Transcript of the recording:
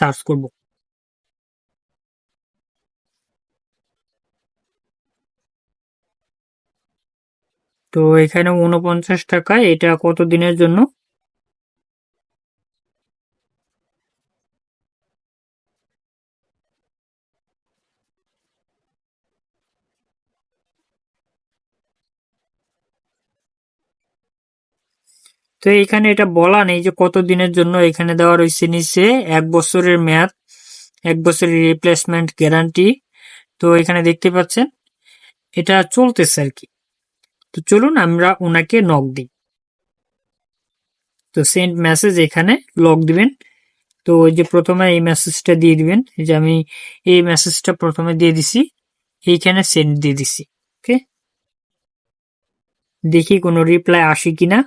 Search করব। তো এখানে ৪৯ টাকা, এটা কত দিনের জন্য? তো এখানে এটা বলা নেই যে কত দিনের জন্য, এখানে দেওয়া রয়েছে নিচে ১ বছরের মেয়াদ, ১ বছরের রিপ্লেসমেন্ট গ্যারান্টি। তো এখানে দেখতে পাচ্ছেন এটা চলতেছে আর কি। তো চলুন আমরা ওনাকে নক দিই। তো সেন্ড মেসেজ, এখানে লক দিবেন। তো ওই যে প্রথমে এই মেসেজটা দিয়ে দিবেন, এই যে আমি এই মেসেজটা প্রথমে দিয়ে দিছি, এইখানে সেন্ড দিয়ে দিছি। ওকে, দেখি কোনো রিপ্লাই আসে কিনা।